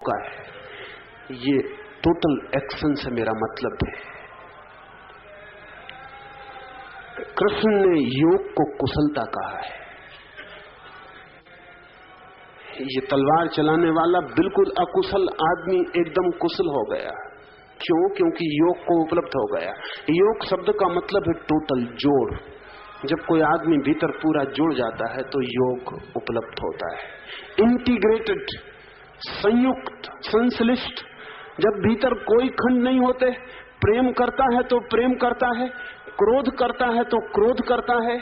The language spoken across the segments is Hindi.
का है, ये टोटल एक्शन से मेरा मतलब है। कृष्ण ने योग को कुशलता कहा है। ये तलवार चलाने वाला बिल्कुल अकुशल आदमी एकदम कुशल हो गया। क्यों? क्योंकि योग को उपलब्ध हो गया। योग शब्द का मतलब है टोटल, जोड़। जब कोई आदमी भीतर पूरा जुड़ जाता है तो योग उपलब्ध होता है। इंटीग्रेटेड, संयुक्त, संश्लिष्ट। जब भीतर कोई खंड नहीं होते, प्रेम करता है तो प्रेम करता है, क्रोध करता है तो क्रोध करता है,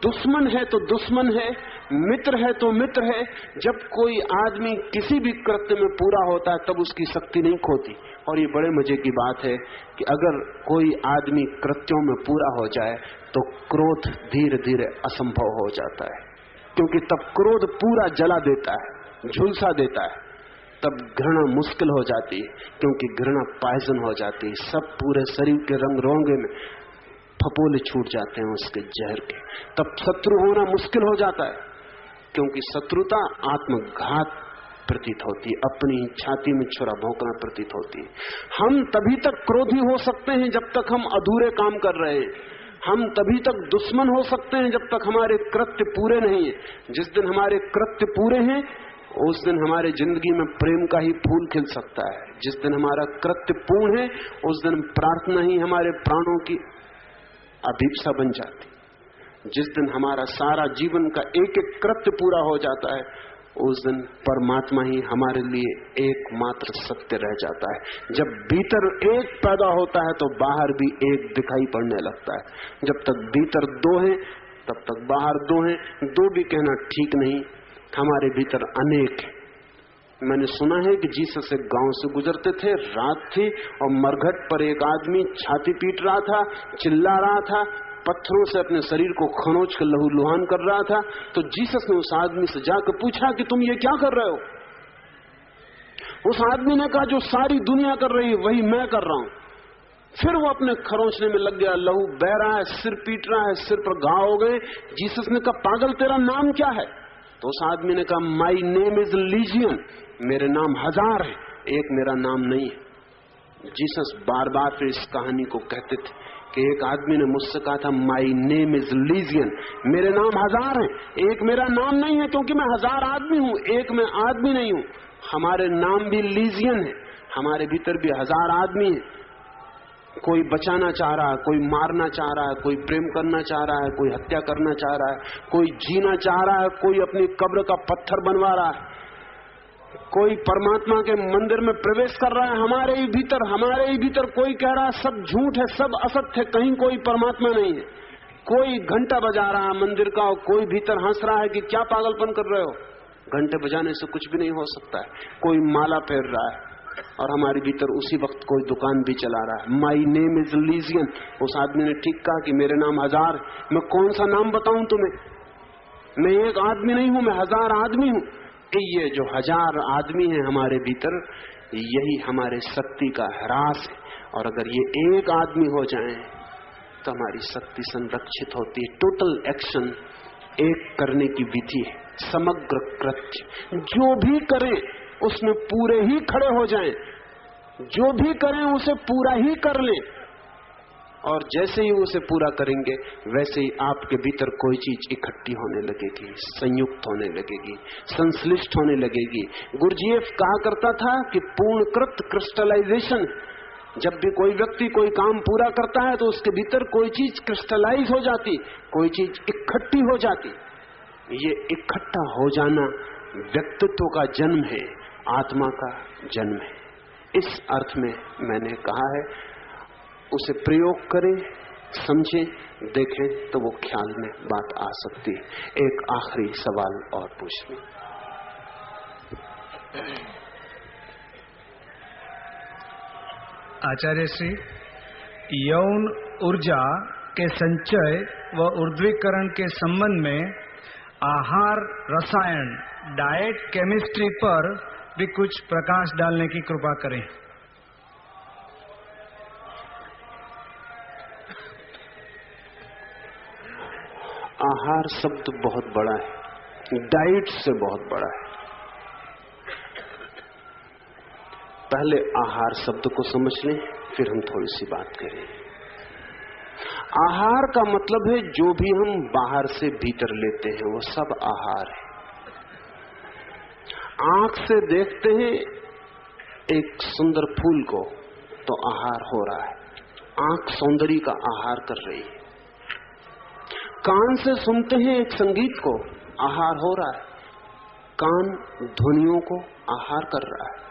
दुश्मन है तो दुश्मन है, मित्र है तो मित्र है। जब कोई आदमी किसी भी कृत्य में पूरा होता है तब उसकी शक्ति नहीं खोती। और ये बड़े मजे की बात है कि अगर कोई आदमी कृत्यों में पूरा हो जाए तो क्रोध धीरे धीरे असंभव हो जाता है, क्योंकि तब क्रोध पूरा जला देता है, झुलसा देता है। तब घृणा मुश्किल हो जाती है, क्योंकि घृणा पॉइजन हो जाती है। सब पूरे शरीर के रंग रोंगे में फपोले छूट जाते हैं उसके जहर के। तब शत्रु होना मुश्किल हो जाता है, क्योंकि शत्रुता आत्मघात प्रतीत होती है, अपनी छाती में छुरा भोंकना प्रतीत होती है। हम तभी तक क्रोधी हो सकते हैं जब तक हम अधूरे काम कर रहे हैं। हम तभी तक दुश्मन हो सकते हैं जब तक हमारे कृत्य पूरे नहीं है। जिस दिन हमारे कृत्य पूरे हैं उस दिन हमारे जिंदगी में प्रेम का ही फूल खिल सकता है। जिस दिन हमारा कृत्य पूर्ण है उस दिन प्रार्थना ही हमारे प्राणों की अभिप्सा बन जाती। जिस दिन हमारा सारा जीवन का एक एक कृत्य पूरा हो जाता है उस दिन परमात्मा ही हमारे लिए एकमात्र सत्य रह जाता है। जब भीतर एक पैदा होता है तो बाहर भी एक दिखाई पड़ने लगता है। जब तक भीतर दो हैं तब तक बाहर दो हैं। दो भी कहना ठीक नहीं, हमारे भीतर अनेक है। मैंने सुना है कि जीसस एक गांव से गुजरते थे, रात थी और मरघट पर एक आदमी छाती पीट रहा था, चिल्ला रहा था, पत्थरों से अपने शरीर को खरोंच कर लहूलुहान कर रहा था। तो जीसस ने उस आदमी से जाकर पूछा कि तुम ये क्या कर रहे हो? उस आदमी ने कहा जो सारी दुनिया कर रही है वही मैं कर रहा हूं। फिर वो अपने खरोंचने में लग गया, लहू बह रहा है, सिर पीट रहा है, सिर पर घाव हो गए। जीसस ने कहा पागल तेरा नाम क्या है? तो उस आदमी ने कहा माई नेम इज लीजियन, मेरे नाम हजार है, एक मेरा नाम नहीं है। जीसस बार बार फिर इस कहानी को कहते थे कि एक आदमी ने मुझसे कहा था माई नेम इज लीजियन, मेरे नाम हजार है, एक मेरा नाम नहीं है, क्योंकि मैं हजार आदमी हूं, एक मैं आदमी नहीं हूं। हमारे नाम भी लीजियन है, हमारे भीतर भी हजार आदमी है। कोई बचाना चाह रहा है, कोई मारना चाह रहा है, कोई प्रेम करना चाह रहा है, कोई हत्या करना चाह रहा है, कोई जीना चाह रहा है, कोई अपनी कब्र का पत्थर बनवा रहा है, कोई परमात्मा के मंदिर में प्रवेश कर रहा है। हमारे ही भीतर कोई कह रहा है सब झूठ है, सब असत्य है, कहीं कोई परमात्मा नहीं है। कोई घंटा बजा रहा है मंदिर का और कोई भीतर हंस रहा है कि क्या पागलपन कर रहे हो, घंटे बजाने से कुछ भी नहीं हो सकता है। कोई माला फेर रहा है और हमारे भीतर उसी वक्त कोई दुकान भी चला रहा है। My name is lesion. उस आदमी ने ठीक कहा कि मेरे नाम हजार। मैं कौन सा नाम बताऊं तुम्हें? मैं एक आदमी नहीं हूं, मैं हजार आदमी हूं। ये जो हजार आदमी है हमारे भीतर, यही हमारे शक्ति का ह्रास है। और अगर ये एक आदमी हो जाए तो हमारी शक्ति संरक्षित होती है। टोटल एक्शन एक करने की विधि है, समग्र कृत्य। जो भी करें उसमें पूरे ही खड़े हो जाएं, जो भी करें उसे पूरा ही कर लें। और जैसे ही उसे पूरा करेंगे वैसे ही आपके भीतर कोई चीज इकट्ठी होने लगेगी, संयुक्त होने लगेगी, संश्लिष्ट होने लगेगी। गुरजीएफ कहा करता था कि पूर्णकृत क्रिस्टलाइजेशन। जब भी कोई व्यक्ति कोई काम पूरा करता है तो उसके भीतर कोई चीज क्रिस्टलाइज हो जाती, कोई चीज इकट्ठी हो जाती। ये इकट्ठा हो जाना व्यक्तित्व का जन्म है, आत्मा का जन्म है। इस अर्थ में मैंने कहा है, उसे प्रयोग करें, समझें, देखें तो वो ख्याल में बात आ सकती है। एक आखिरी सवाल और पूछ लूं। आचार्य श्री, यौन ऊर्जा के संचय व ऊर्ध्वीकरण के संबंध में आहार रसायन, डाइट केमिस्ट्री पर भी कुछ प्रकाश डालने की कृपा करें। आहार शब्द बहुत बड़ा है, डाइट से बहुत बड़ा है। पहले आहार शब्द को समझ लें, फिर हम थोड़ी सी बात करें। आहार का मतलब है जो भी हम बाहर से भीतर लेते हैं वो सब आहार है। आंख से देखते हैं एक सुंदर फूल को तो आहार हो रहा है, आंख सौंदर्य का आहार कर रही है। कान से सुनते हैं एक संगीत को, आहार हो रहा है, कान ध्वनियों को आहार कर रहा है।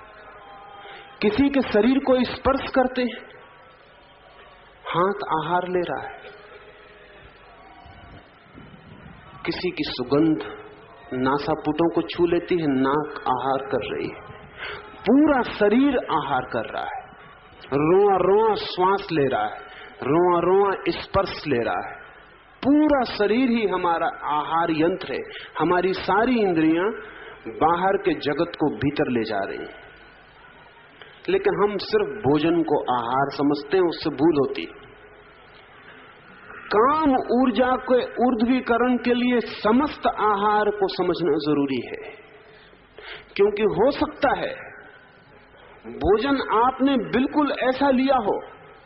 किसी के शरीर को स्पर्श करते हैं, हाथ आहार ले रहा है। किसी की सुगंध नासापुटों को छू लेती है, नाक आहार कर रही है। पूरा शरीर आहार कर रहा है, रोआ रोआ श्वास ले रहा है, रोआ रोआ स्पर्श ले रहा है। पूरा शरीर ही हमारा आहार यंत्र है। हमारी सारी इंद्रियां बाहर के जगत को भीतर ले जा रही हैं, लेकिन हम सिर्फ भोजन को आहार समझते हैं, उससे भूल होती। काम ऊर्जा के ऊर्ध्वीकरण के लिए समस्त आहार को समझना जरूरी है, क्योंकि हो सकता है भोजन आपने बिल्कुल ऐसा लिया हो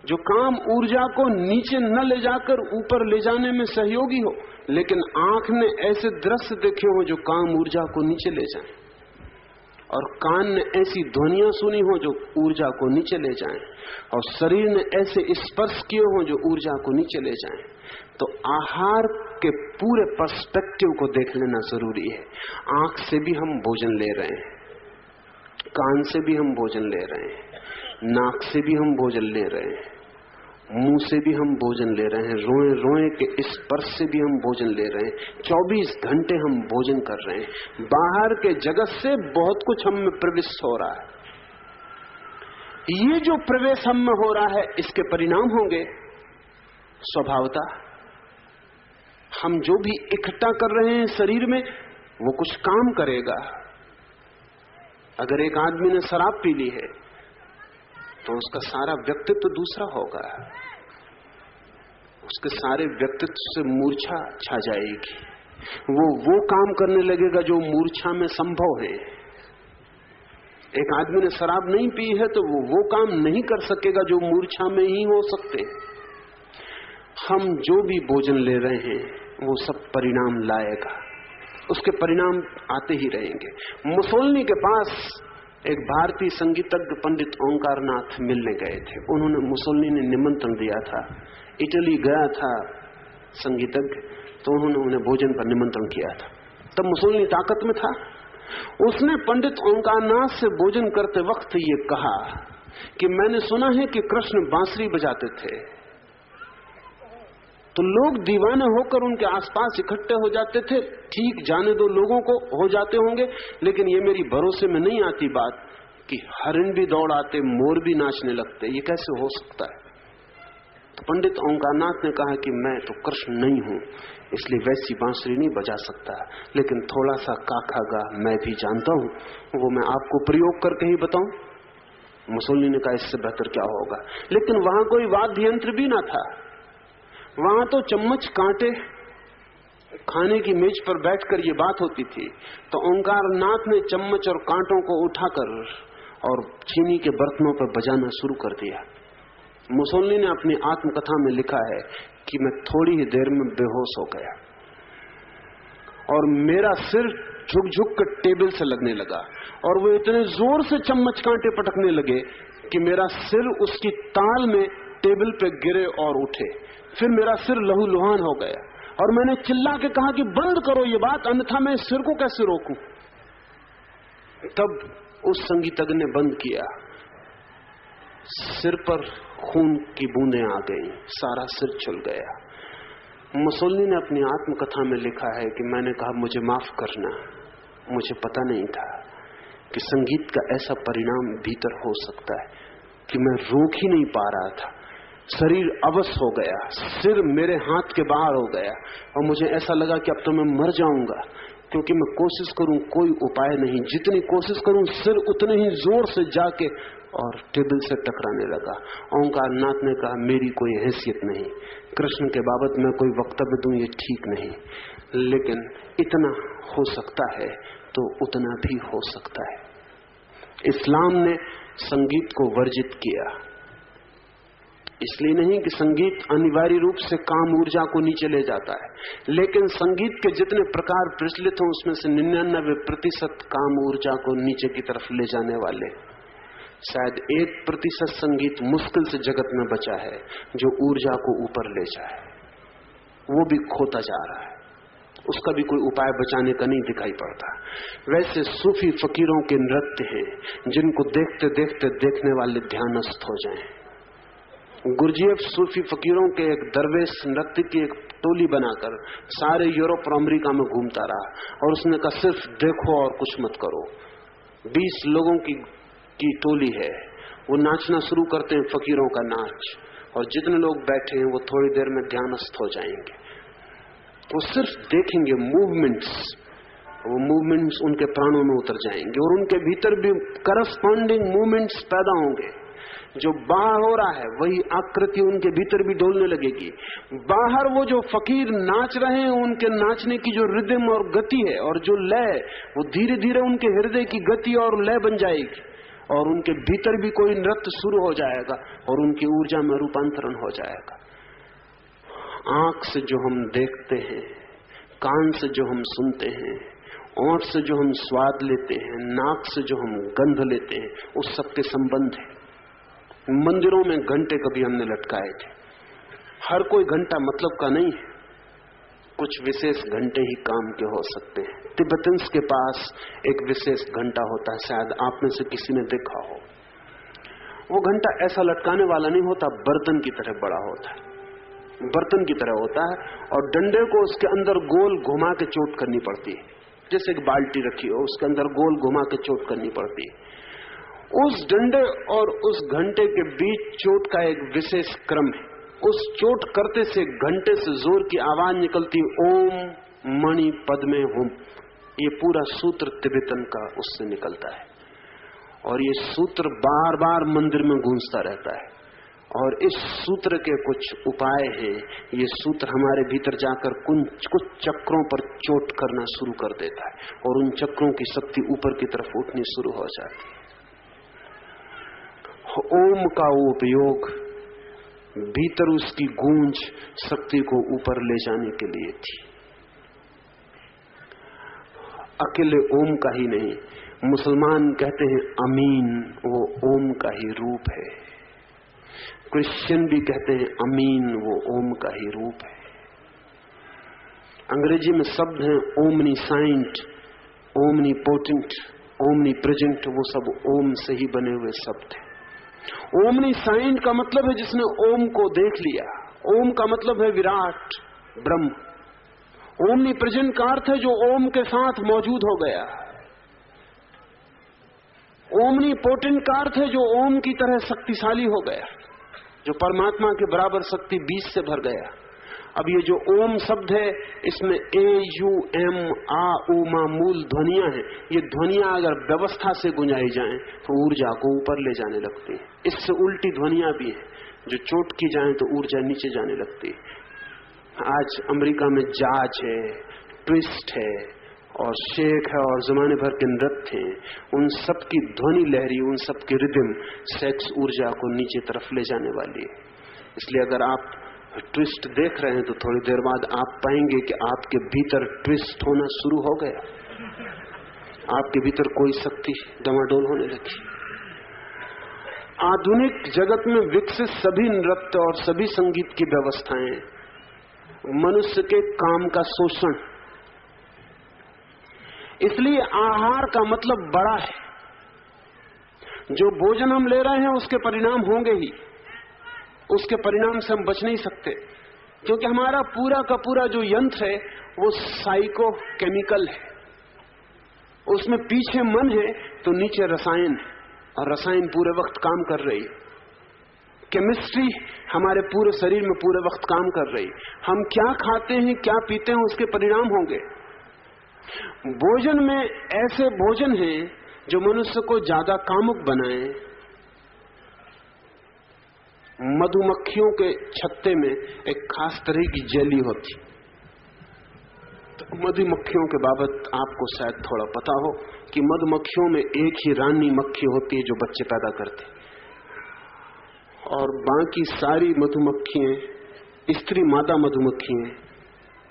जो काम ऊर्जा को नीचे न ले जाकर ऊपर ले जाने में सहयोगी हो, लेकिन आंख ने ऐसे दृश्य देखे हो जो काम ऊर्जा को नीचे ले जाएं, और कान ने ऐसी ध्वनियां सुनी हो जो ऊर्जा को नीचे ले जाएं, और शरीर ने ऐसे स्पर्श किए हो जो ऊर्जा को नीचे ले जाएं। तो आहार के पूरे पर्सपेक्टिव को देख लेना जरूरी है। आंख से भी हम भोजन ले रहे हैं, कान से भी हम भोजन ले रहे हैं, नाक से भी हम भोजन ले रहे हैं, मुंह से भी हम भोजन ले रहे हैं, रोए रोए के स्पर्श से भी हम भोजन ले रहे हैं। 24 घंटे हम भोजन कर रहे हैं। बाहर के जगत से बहुत कुछ हम में प्रवेश हो रहा है। ये जो प्रवेश हम में हो रहा है, इसके परिणाम होंगे स्वभावतः। हम जो भी इकट्ठा कर रहे हैं शरीर में, वो कुछ काम करेगा। अगर एक आदमी ने शराब पी ली है तो उसका सारा व्यक्तित्व दूसरा होगा, उसके सारे व्यक्तित्व से मूर्छा छा जाएगी। वो काम करने लगेगा जो मूर्छा में संभव है। एक आदमी ने शराब नहीं पी है तो वो काम नहीं कर सकेगा जो मूर्छा में ही हो सकते। हम जो भी भोजन ले रहे हैं वो सब परिणाम लाएगा, उसके परिणाम आते ही रहेंगे। मुसोलिनी के पास एक भारतीय संगीतज्ञ पंडित ओंकारनाथ मिलने गए थे। मुसोलिनी ने निमंत्रण दिया था, इटली गया था संगीतज्ञ, तो उन्होंने उन्हें भोजन पर निमंत्रण किया था। तब मुसोलिनी ताकत में था। उसने पंडित ओंकारनाथ से भोजन करते वक्त ये कहा कि मैंने सुना है कि कृष्ण बांसुरी बजाते थे, तो लोग दीवाने होकर उनके आसपास इकट्ठे हो जाते थे। ठीक, जाने दो, लोगों को हो जाते होंगे, लेकिन ये मेरी भरोसे में नहीं आती बात कि हरिण भी दौड़ आते, मोर भी नाचने लगते। ये कैसे हो सकता है? तो पंडित ओंकारनाथ ने कहा कि मैं तो कृष्ण नहीं हूं, इसलिए वैसी बांसुरी नहीं बजा सकता, लेकिन थोड़ा सा काखा गा मैं भी जानता हूं, वो मैं आपको प्रयोग करके ही बताऊं। मुसोलिनी ने कहा इससे बेहतर क्या होगा। लेकिन वहां कोई वाद्य यंत्र भी ना था, वहां तो चम्मच कांटे, खाने की मेज पर बैठकर ये बात होती थी। तो ओंकारनाथ ने चम्मच और कांटों को उठाकर और चीनी के बर्तनों पर बजाना शुरू कर दिया। मुसोलिनी ने अपनी आत्मकथा में लिखा है कि मैं थोड़ी ही देर में बेहोश हो गया और मेरा सिर झुक झुक कर टेबल से लगने लगा, और वो इतने जोर से चम्मच कांटे पटकने लगे कि मेरा सिर उसकी ताल में टेबल पे गिरे और उठे। फिर मेरा सिर लहूलुहान हो गया और मैंने चिल्ला के कहा कि बंद करो ये बात, अन्यथा मैं सिर को कैसे रोकूं। तब उस संगीतज्ञ ने बंद किया, सिर पर खून की बूंदें आ गई, सारा सिर छुल गया। मुसोलिनी ने अपनी आत्मकथा में लिखा है कि मैंने कहा मुझे माफ करना, मुझे पता नहीं था कि संगीत का ऐसा परिणाम भीतर हो सकता है कि मैं रोक ही नहीं पा रहा था। शरीर अवश हो गया, सिर मेरे हाथ के बाहर हो गया और मुझे ऐसा लगा कि अब तो मैं मर जाऊंगा, क्योंकि मैं कोशिश करूं कोई उपाय नहीं, जितनी कोशिश करूं सिर उतने ही जोर से जाके और टेबल से टकराने लगा। ओंकारनाथ ने कहा मेरी कोई हैसियत नहीं, कृष्ण के बाबत मैं कोई वक्तव्य दूं ये ठीक नहीं, लेकिन इतना हो सकता है तो उतना भी हो सकता है। इस्लाम ने संगीत को वर्जित किया। इसलिए नहीं कि संगीत अनिवार्य रूप से काम ऊर्जा को नीचे ले जाता है, लेकिन संगीत के जितने प्रकार प्रचलित हों उसमें से 99% काम ऊर्जा को नीचे की तरफ ले जाने वाले। शायद 1% संगीत मुश्किल से जगत में बचा है जो ऊर्जा को ऊपर ले जाए, वो भी खोता जा रहा है, उसका भी कोई उपाय बचाने का नहीं दिखाई पड़ता। वैसे सूफी फकीरों के नृत्य हैं जिनको देखते देखते देखने वाले ध्यानस्थ हो जाएं। गुरजीएफ सूफी फकीरों के एक दरवेश नृत्य की एक टोली बनाकर सारे यूरोप और अमेरिका में घूमता रहा और उसने कहा सिर्फ देखो और कुछ मत करो। 20 लोगों की टोली है, वो नाचना शुरू करते हैं फकीरों का नाच, और जितने लोग बैठे हैं वो थोड़ी देर में ध्यानस्थ हो जाएंगे। वो सिर्फ देखेंगे मूवमेंट्स, वो मूवमेंट्स उनके प्राणों में उतर जाएंगे और उनके भीतर भी करस्पॉन्डिंग मूवमेंट्स पैदा होंगे। जो बाहर हो रहा है वही आकृति उनके भीतर भी डोलने लगेगी। बाहर वो जो फकीर नाच रहे हैं उनके नाचने की जो रिदम और गति है और जो लय, वो धीरे धीरे उनके हृदय की गति और लय बन जाएगी और उनके भीतर भी कोई नृत्य शुरू हो जाएगा और उनकी ऊर्जा में रूपांतरण हो जाएगा। आंख से जो हम देखते हैं, कान से जो हम सुनते हैं, ओंठ से जो हम स्वाद लेते हैं, नाक से जो हम गंध लेते हैं, उस सब के संबंध है। मंदिरों में घंटे कभी हमने लटकाए थे। हर कोई घंटा मतलब का नहीं है, कुछ विशेष घंटे ही काम के हो सकते हैं। तिब्बतन्स के पास एक विशेष घंटा होता है, शायद आप में से किसी ने देखा हो। वो घंटा ऐसा लटकाने वाला नहीं होता, बर्तन की तरह बड़ा होता है, बर्तन की तरह होता है और डंडे को उसके अंदर गोल घुमा के चोट करनी पड़ती है। जैसे एक बाल्टी रखी हो, उसके अंदर गोल घुमा के चोट करनी पड़ती है। उस डंडे और उस घंटे के बीच चोट का एक विशेष क्रम है। उस चोट करते से घंटे से जोर की आवाज निकलती, ओम मणि पद्मे हुम। ये पूरा सूत्र तिब्बतन का उससे निकलता है और ये सूत्र बार बार मंदिर में गूंजता रहता है। और इस सूत्र के कुछ उपाय हैं। ये सूत्र हमारे भीतर जाकर कुछ चक्रों पर चोट करना शुरू कर देता है और उन चक्रों की शक्ति ऊपर की तरफ उठनी शुरू हो जाती है। ओम का उपयोग भीतर उसकी गूंज शक्ति को ऊपर ले जाने के लिए थी। अकेले ओम का ही नहीं, मुसलमान कहते हैं अमीन, वो ओम का ही रूप है। क्रिश्चियन भी कहते हैं अमीन, वो ओम का ही रूप है। अंग्रेजी में शब्द हैं omniscient, omnipotent, omnipresent, वो सब ओम से ही बने हुए शब्द हैं। ओमनी साइंट का मतलब है जिसने ओम को देख लिया। ओम का मतलब है विराट ब्रह्म। ओमनी प्रेजेंट का अर्थ है जो ओम के साथ मौजूद हो गया। ओमनी पोटेंट का अर्थ है जो ओम की तरह शक्तिशाली हो गया, जो परमात्मा के बराबर शक्ति बीज से भर गया। अब ये जो ओम शब्द है, इसमें ए यू एम आ उ मा मूल ध्वनियां हैं। ये ध्वनियां अगर व्यवस्था से गुंजाई जाएं तो ऊर्जा को ऊपर ले जाने लगती है। इससे उल्टी ध्वनियां भी हैं, जो चोट की जाएं तो ऊर्जा नीचे जाने लगती है। आज अमेरिका में जाज है, ट्विस्ट है और शेक है और जमाने भर के नृत्य हैं। उन सब की ध्वनि लहरी, उन सब की रिदम सेक्स ऊर्जा को नीचे तरफ ले जाने वाली है। इसलिए अगर आप ट्विस्ट देख रहे हैं तो थोड़ी देर बाद आप पाएंगे कि आपके भीतर ट्विस्ट होना शुरू हो गया। आपके भीतर कोई शक्ति डमाडोल होने लगी। आधुनिक जगत में विकसित सभी नृत्य और सभी संगीत की व्यवस्थाएं मनुष्य के काम का शोषण। इसलिए आहार का मतलब बड़ा है। जो भोजन हम ले रहे हैं उसके परिणाम होंगे ही, उसके परिणाम से हम बच नहीं सकते, क्योंकि हमारा पूरा का पूरा जो यंत्र है वो साइको केमिकल है। उसमें पीछे मन है तो नीचे रसायन है, और रसायन पूरे वक्त काम कर रही है। केमिस्ट्री हमारे पूरे शरीर में पूरे वक्त काम कर रही। हम क्या खाते हैं, क्या पीते हैं, उसके परिणाम होंगे। भोजन में ऐसे भोजन हैं जो मनुष्य को ज्यादा कामुक बनाए। मधुमक्खियों के छत्ते में एक खास तरह की जेली होती, तो मधुमक्खियों के बाबत आपको शायद थोड़ा पता हो कि मधुमक्खियों में एक ही रानी मक्खी होती है जो बच्चे पैदा करती, और बाकी सारी मधुमक्खियां, स्त्री मादा मधुमक्खियां,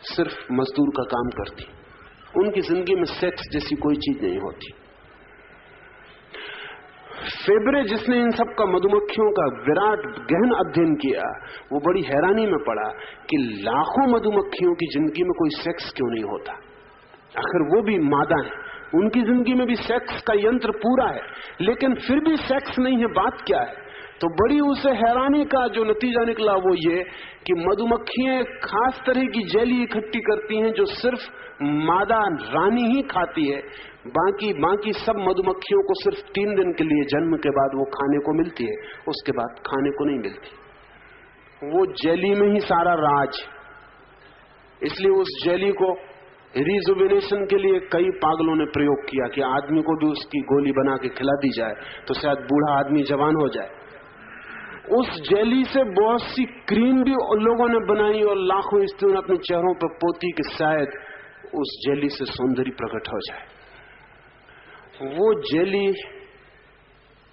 सिर्फ मजदूर का काम करती। उनकी जिंदगी में सेक्स जैसी कोई चीज नहीं होती। फेबरे, जिसने इन सब का मधुमक्खियों का विराट गहन अध्ययन किया, वो बड़ी हैरानी में पड़ा कि लाखों मधुमक्खियों की जिंदगी में कोई सेक्स क्यों नहीं होता। आखिर वो भी मादा है, उनकी जिंदगी में भी सेक्स का यंत्र पूरा है, लेकिन फिर भी सेक्स नहीं है। बात क्या है? तो बड़ी उसे हैरानी का जो नतीजा निकला वो ये कि मधुमक्खियां खास तरह की जेली इकट्ठी करती हैं जो सिर्फ मादा रानी ही खाती है। बाकी सब मधुमक्खियों को सिर्फ 3 दिन के लिए जन्म के बाद वो खाने को मिलती है, उसके बाद खाने को नहीं मिलती। वो जेली में ही सारा राज। इसलिए उस जेली को रिजुविनेशन के लिए कई पागलों ने प्रयोग किया कि आदमी को भी उसकी गोली बना के खिला दी जाए तो शायद बूढ़ा आदमी जवान हो जाए। उस जेली से बहुत सी क्रीम भी लोगों ने बनाई और लाखों स्त्रियों ने अपने चेहरों पर पोती कि शायद उस जेली से सौंदर्य प्रकट हो जाए। वो जेली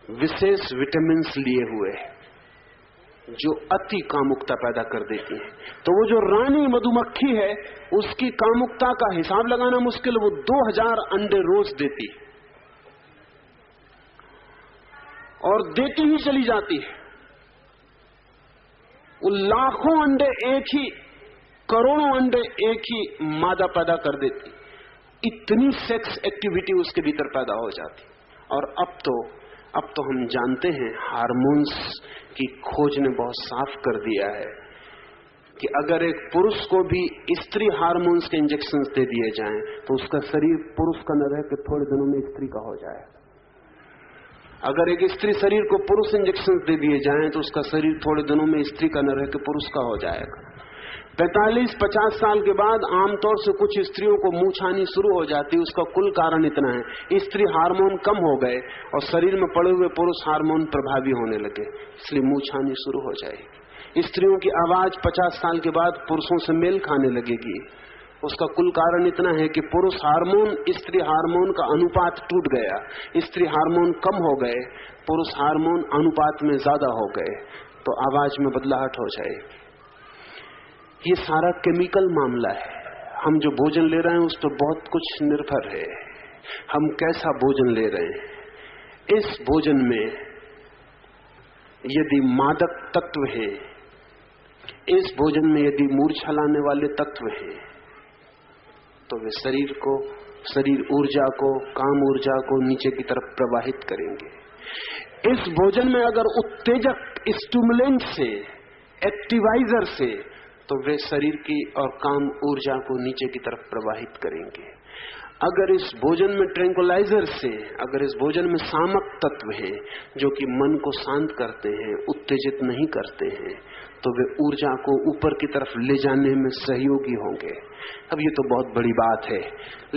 विशेष विटामिन्स लिए हुए है जो अति कामुकता पैदा कर देती है। तो वो जो रानी मधुमक्खी है उसकी कामुकता का हिसाब लगाना मुश्किल। वो 2000 अंडे रोज देती और देती ही चली जाती है। वो लाखों अंडे एक ही, करोड़ों अंडे एक ही मादा पैदा कर देती। इतनी सेक्स एक्टिविटी उसके भीतर पैदा हो जाती। और अब तो हम जानते हैं, हार्मोन्स की खोज ने बहुत साफ कर दिया है कि अगर एक पुरुष को भी स्त्री हार्मोन्स के इंजेक्शंस दे दिए जाएं तो उसका शरीर पुरुष का न रह के थोड़े दिनों में स्त्री का हो जाएगा। अगर एक स्त्री शरीर को पुरुष इंजेक्शंस दे दिए जाएं तो उसका शरीर थोड़े दिनों में स्त्री का न रह के पुरुष का हो जाएगा। 45-50 साल के बाद आमतौर से कुछ स्त्रियों को मुंह छानी शुरू हो जाती है। उसका कुल कारण इतना है, स्त्री हार्मोन कम हो गए और शरीर में पड़े हुए पुरुष हार्मोन प्रभावी होने लगे, इसलिए मुंह छानी शुरू हो जाएगी। स्त्रियों की आवाज 50 साल के बाद पुरुषों से मेल खाने लगेगी। उसका कुल कारण इतना है कि पुरुष हार्मोन स्त्री हार्मोन का अनुपात टूट गया, स्त्री हार्मोन कम हो गए, पुरुष हार्मोन अनुपात में ज्यादा हो गए, तो आवाज में बदलाहट हो जाएगी। ये सारा केमिकल मामला है। हम जो भोजन ले रहे हैं उस पर बहुत कुछ निर्भर है, हम कैसा भोजन ले रहे हैं। इस भोजन में यदि मादक तत्व है, इस भोजन में यदि मूर्छा लाने वाले तत्व हैं, तो वे शरीर ऊर्जा को, काम ऊर्जा को नीचे की तरफ प्रवाहित करेंगे। इस भोजन में अगर उत्तेजक स्टिमुलेंट से, एक्टिवाइजर से, तो वे शरीर की और काम ऊर्जा को नीचे की तरफ प्रवाहित करेंगे। अगर इस भोजन में ट्रैंकुलाइजर से, अगर इस भोजन में सामक तत्व हैं जो कि मन को शांत करते हैं, उत्तेजित नहीं करते हैं, तो वे ऊर्जा को ऊपर की तरफ ले जाने में सहयोगी होंगे। अब ये तो बहुत बड़ी बात है,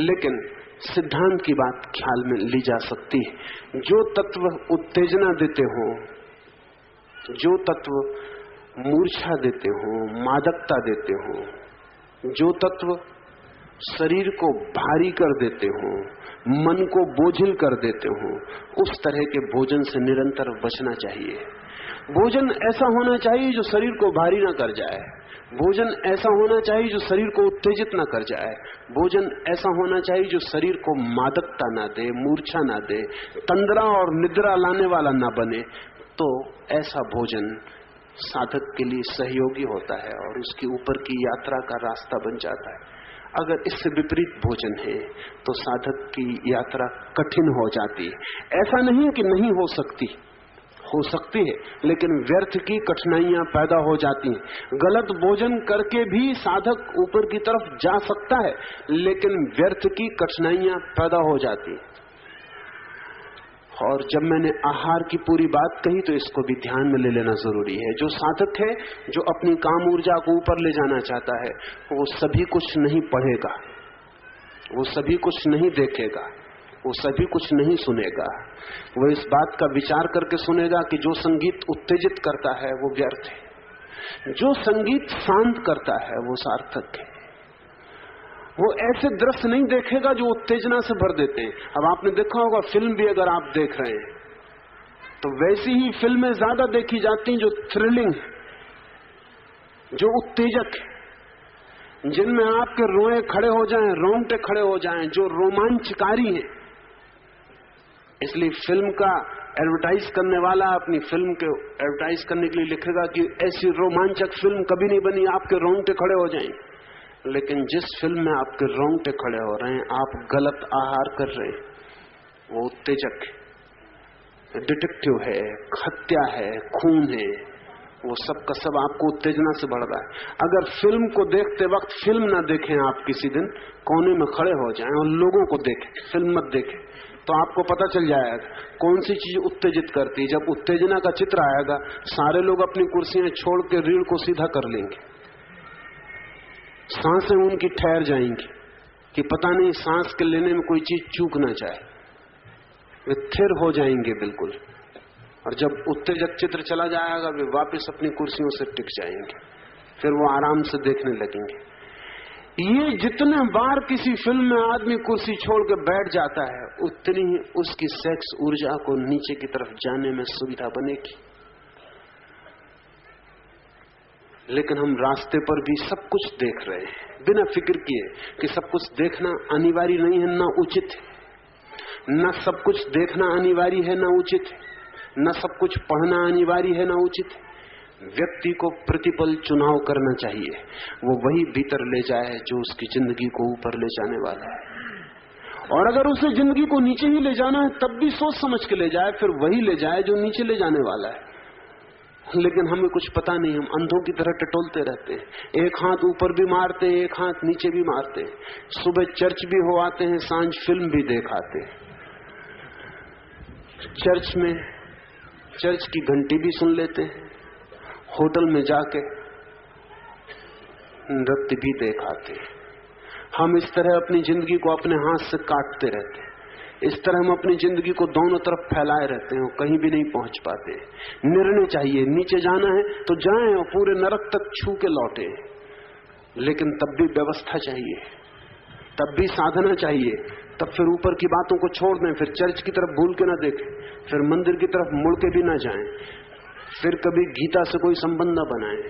लेकिन सिद्धांत की बात ख्याल में ली जा सकती है। जो तत्व उत्तेजना देते हो, जो तत्व मूर्छा देते हो, मादकता देते हो, जो तत्व शरीर को भारी कर देते हो, मन को बोझिल कर देते हो, उस तरह के भोजन से निरंतर बचना चाहिए। भोजन ऐसा होना चाहिए जो शरीर को भारी ना कर जाए, भोजन ऐसा होना चाहिए जो शरीर को उत्तेजित ना कर जाए, भोजन ऐसा होना चाहिए जो शरीर को मादकता ना दे, मूर्छा ना दे, तंद्रा और निद्रा लाने वाला ना बने। तो ऐसा भोजन साधक के लिए सहयोगी होता है और उसकी ऊपर की यात्रा का रास्ता बन जाता है। अगर इससे विपरीत भोजन है तो साधक की यात्रा कठिन हो जाती है। ऐसा नहीं कि नहीं हो सकती, हो सकती है, लेकिन व्यर्थ की कठिनाइयां पैदा हो जाती हैं। गलत भोजन करके भी साधक ऊपर की तरफ जा सकता है, लेकिन व्यर्थ की कठिनाइयां पैदा हो जाती हैं। और जब मैंने आहार की पूरी बात कही तो इसको भी ध्यान में ले लेना जरूरी है। जो साधक है, जो अपनी काम ऊर्जा को ऊपर ले जाना चाहता है, वो सभी कुछ नहीं पढ़ेगा, वो सभी कुछ नहीं देखेगा, वो सभी कुछ नहीं सुनेगा। वो इस बात का विचार करके सुनेगा कि जो संगीत उत्तेजित करता है वो व्यर्थ है, जो संगीत शांत करता है वो सार्थक है। वो ऐसे दृश्य नहीं देखेगा जो उत्तेजना से भर देते हैं। अब आपने देखा होगा फिल्म भी अगर आप देख रहे हैं तो वैसी ही फिल्में ज्यादा देखी जाती हैं जो थ्रिलिंग, जो उत्तेजक, जिनमें आपके रोए खड़े हो जाएं, रोंगटे खड़े हो जाएं, जो रोमांचकारी हैं। इसलिए फिल्म का एडवर्टाइज करने वाला अपनी फिल्म के एडवर्टाइज करने के लिए लिखेगा कि ऐसी रोमांचक फिल्म कभी नहीं बनी, आपके रोंगटे खड़े हो जाएंगे। लेकिन जिस फिल्म में आपके रोंगटे खड़े हो रहे हैं, आप गलत आहार कर रहे हैं, वो उत्तेजक है, डिटेक्टिव है, हत्या है, खून है, वो सब का सब आपको उत्तेजना से बढ़ रहा है। अगर फिल्म को देखते वक्त फिल्म ना देखें, आप किसी दिन कोने में खड़े हो जाएं और लोगों को देखें, फिल्म मत देखें, तो आपको पता चल जाएगा कौन सी चीज उत्तेजित करती है। जब उत्तेजना का चित्र आएगा, सारे लोग अपनी कुर्सियां छोड़ के रीढ़ को सीधा कर लेंगे, सांसें उनकी ठहर जाएंगी कि पता नहीं सांस के लेने में कोई चीज चूक ना जाए, वे थिर हो जाएंगे बिल्कुल। और जब उत्तेजक चित्र चला जाएगा, वे वापस अपनी कुर्सियों से टिक जाएंगे, फिर वो आराम से देखने लगेंगे। ये जितने बार किसी फिल्म में आदमी कुर्सी छोड़ के बैठ जाता है, उतनी ही उसकी सेक्स ऊर्जा को नीचे की तरफ जाने में सुविधा बनेगी। लेकिन हम रास्ते पर भी सब कुछ देख रहे हैं बिना फिक्र किए कि सब कुछ देखना अनिवार्य नहीं है, ना उचित है। न सब कुछ देखना अनिवार्य है, ना उचित है। न सब कुछ पढ़ना अनिवार्य है, ना उचित है। व्यक्ति को प्रतिपल चुनाव करना चाहिए, वो वही भीतर ले जाए जो उसकी जिंदगी को ऊपर ले जाने वाला है। और अगर उसे जिंदगी को नीचे ही ले जाना है, तब भी सोच समझ के ले जाए, फिर वही ले जाए जो नीचे ले जाने वाला है। लेकिन हमें कुछ पता नहीं, हम अंधों की तरह टटोलते रहते हैं, एक हाथ ऊपर भी मारते हैं, एक हाथ नीचे भी मारते हैं। सुबह चर्च भी हो आते हैं, सांझ फिल्म भी देखाते हैं। चर्च में चर्च की घंटी भी सुन लेते हैं, होटल में जाके नृत्य भी देखाते हैं। हम इस तरह अपनी जिंदगी को अपने हाथ से काटते रहते हैं, इस तरह हम अपनी जिंदगी को दोनों तरफ फैलाए रहते हैं और कहीं भी नहीं पहुंच पाते। निर्णय चाहिए, नीचे जाना है तो जाएं और पूरे नरक तक छू के लौटे, लेकिन तब भी व्यवस्था चाहिए, तब भी साधना चाहिए, तब फिर ऊपर की बातों को छोड़ दें, फिर चर्च की तरफ भूल के ना देखें, फिर मंदिर की तरफ मुड़ के भी ना जाएं, फिर कभी गीता से कोई संबंध न बनाएं,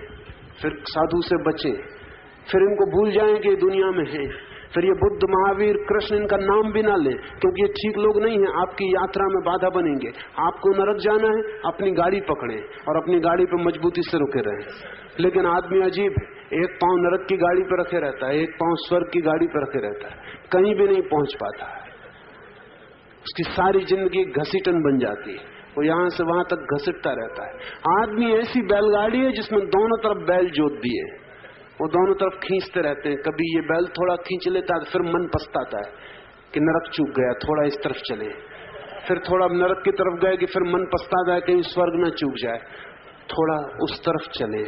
फिर साधु से बचें, फिर इनको भूल जाएं कि दुनिया में है, फिर ये बुद्ध, महावीर, कृष्ण, इनका नाम भी ना लें, क्योंकि ये ठीक लोग नहीं हैं, आपकी यात्रा में बाधा बनेंगे। आपको नरक जाना है, अपनी गाड़ी पकड़ें और अपनी गाड़ी पर मजबूती से रुके रहें। लेकिन आदमी अजीब है, एक पांव नरक की गाड़ी पर रखे रहता है, एक पांव स्वर्ग की गाड़ी पर रखे रहता है, कहीं भी नहीं पहुंच पाता है। उसकी सारी जिंदगी घसीटन बन जाती है, वो यहां से वहां तक घसीटता रहता है। आदमी ऐसी बैलगाड़ी है जिसमें दोनों तरफ बैल जोत दिए, वो दोनों तरफ खींचते रहते हैं। कभी ये बैल थोड़ा खींच लेता है, फिर मन पछताता है कि नरक चूक गया, थोड़ा इस तरफ चले, फिर थोड़ा नरक की तरफ गए कि फिर मन पछताता है कहीं स्वर्ग न चूक जाए, थोड़ा उस तरफ चले,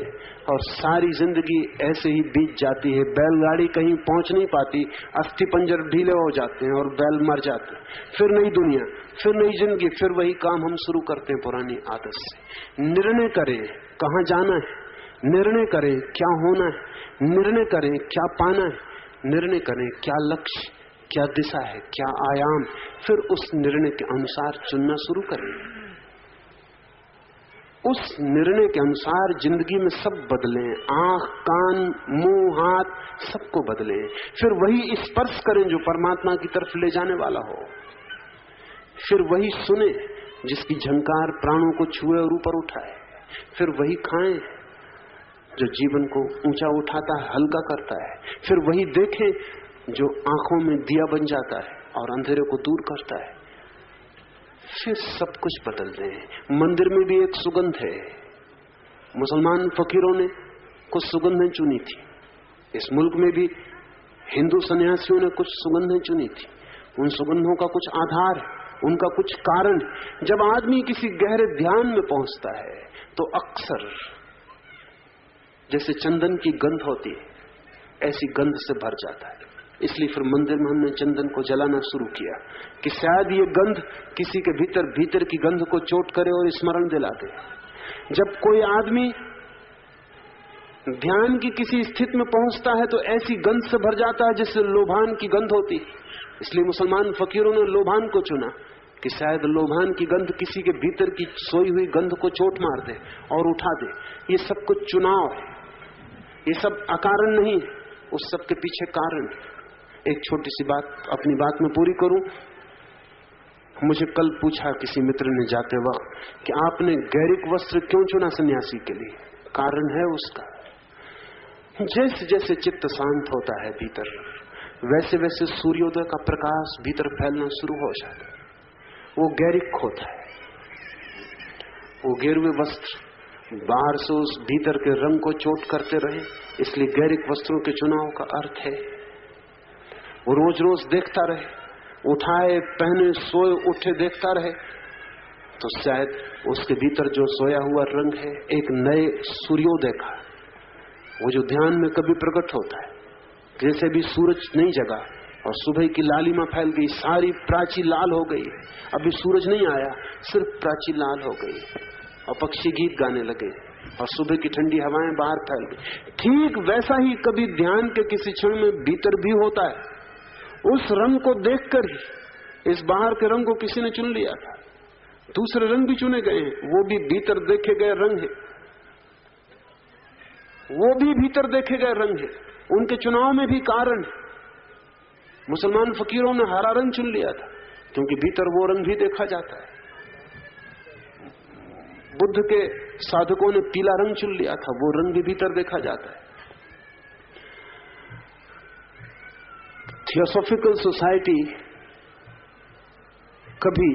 और सारी जिंदगी ऐसे ही बीत जाती है। बैलगाड़ी कहीं पहुंच नहीं पाती, अस्थि पंजर ढीले हो जाते हैं और बैल मर जाते हैं। फिर नई दुनिया, फिर नई जिंदगी, फिर वही काम हम शुरू करते हैं पुरानी आदत से। निर्णय करें कहां जाना है, निर्णय करें क्या होना है, निर्णय करें क्या पाना है, निर्णय करें क्या लक्ष्य, क्या दिशा है, क्या आयाम, फिर उस निर्णय के अनुसार चुनना शुरू करें। उस निर्णय के अनुसार जिंदगी में सब बदलें, आंख, कान, मुंह, हाथ, सबको बदलें। फिर वही स्पर्श करें जो परमात्मा की तरफ ले जाने वाला हो, फिर वही सुने जिसकी झंकार प्राणों को छुए और ऊपर उठाए, फिर वही खाएं जो जीवन को ऊंचा उठाता है, हल्का करता है, फिर वही देखें जो आंखों में दिया बन जाता है और अंधेरे को दूर करता है। फिर सब कुछ बदल दें। मंदिर में भी एक सुगंध है, मुसलमान फकीरों ने कुछ सुगंधें चुनी थी, इस मुल्क में भी हिंदू सन्यासियों ने कुछ सुगंधें चुनी थी। उन सुगंधों का कुछ आधार, उनका कुछ कारण। जब आदमी किसी गहरे ध्यान में पहुंचता है तो अक्सर जैसे चंदन की गंध होती है, ऐसी गंध से भर जाता है। इसलिए फिर मंदिर में हमने चंदन को जलाना शुरू किया कि शायद ये गंध किसी के भीतर की गंध को चोट करे और स्मरण दिला दे। जब कोई आदमी ध्यान की किसी स्थिति में पहुंचता है तो ऐसी गंध से भर जाता है जिससे लोभान की गंध होती। इसलिए मुसलमान फकीरों ने लोभान को चुना कि शायद लोभान की गंध किसी के भीतर की सोई हुई गंध को चोट मार दे और उठा दे। ये सब कुछ चुनाव है, ये सब अकारण नहीं है, उस सब के पीछे कारण। एक छोटी सी बात अपनी बात में पूरी करूं। मुझे कल पूछा किसी मित्र ने जाते वक्त कि आपने गैरिक वस्त्र क्यों चुना सन्यासी के लिए? कारण है उसका। जैसे जैसे चित्त शांत होता है भीतर, वैसे वैसे सूर्योदय का प्रकाश भीतर फैलना शुरू हो जाता है। वो गैरिक होता है। वो गेरुए वस्त्र बाहर से उस भीतर के रंग को चोट करते रहे, इसलिए गैरिक वस्त्रों के चुनाव का अर्थ है वो रोज रोज देखता रहे, उठाए पहने सोए उठे देखता रहे, तो शायद उसके भीतर जो सोया हुआ रंग है एक नए सूर्योदय का, वो जो ध्यान में कभी प्रकट होता है। जैसे भी सूरज नहीं जगा और सुबह की लालिमा फैल गई, सारी प्राची लाल हो गई, अभी सूरज नहीं आया, सिर्फ प्राची लाल हो गई और पक्षी गीत गाने लगे और सुबह की ठंडी हवाएं बाहर फैल गई। ठीक वैसा ही कभी ध्यान के किसी क्षण में भीतर भी होता है। उस रंग को देखकर ही इस बाहर के रंग को किसी ने चुन लिया था, दूसरे रंग भी चुने गए हैं, वो भी भीतर देखे गए रंग है, वो भी भीतर देखे गए रंग है, उनके चुनाव में भी कारण है। मुसलमान फकीरों ने हरा रंग चुन लिया था क्योंकि भीतर वो रंग भी देखा जाता है। बुद्ध के साधकों ने पीला रंग चुन लिया था, वो रंग भी भीतर देखा जाता है। थियोसॉफिकल सोसाइटी कभी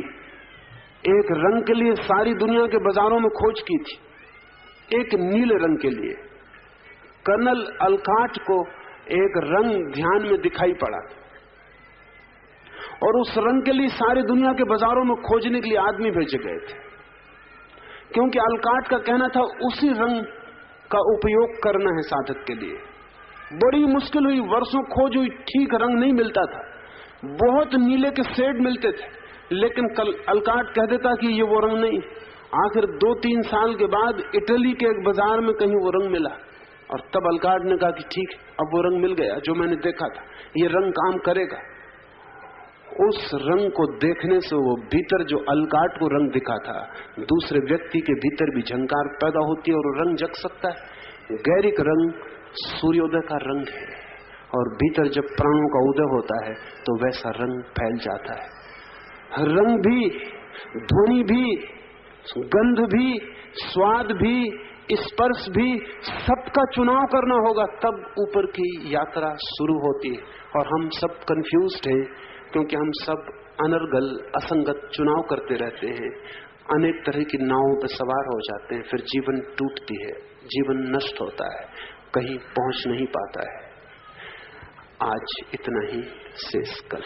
एक रंग के लिए सारी दुनिया के बाजारों में खोज की थी, एक नीले रंग के लिए। कर्नल अलकाट को एक रंग ध्यान में दिखाई पड़ा और उस रंग के लिए सारी दुनिया के बाजारों में खोजने के लिए आदमी भेजे गए थे, क्योंकि अलकाट का कहना था उसी रंग का उपयोग करना है साधक के लिए। बड़ी मुश्किल हुई, वर्षों खोज हुई, ठीक रंग नहीं मिलता था, बहुत नीले के शेड मिलते थे, लेकिन कल अलकाट कह देता कि ये वो रंग नहीं। आखिर 2-3 साल के बाद इटली के एक बाजार में कहीं वो रंग मिला और तब अलकाट ने कहा कि ठीक, अब वो रंग मिल गया जो मैंने देखा था, ये रंग काम करेगा। उस रंग को देखने से वो भीतर जो अलकाट को रंग दिखा था, दूसरे व्यक्ति के भीतर भी झंकार पैदा होती है और रंग जग सकता है। गैरिक रंग सूर्योदय का रंग है और भीतर जब प्राणों का उदय होता है तो वैसा रंग फैल जाता है। रंग भी, ध्वनि भी, गंध भी, स्वाद भी, स्पर्श भी, सबका चुनाव करना होगा, तब ऊपर की यात्रा शुरू होती है। और हम सब कंफ्यूज्ड हैं क्योंकि हम सब अनर्गल असंगत चुनाव करते रहते हैं, अनेक तरह की नावों पर सवार हो जाते हैं, फिर जीवन टूटती है, जीवन नष्ट होता है, कहीं पहुंच नहीं पाता है। आज इतना ही, शेष कल।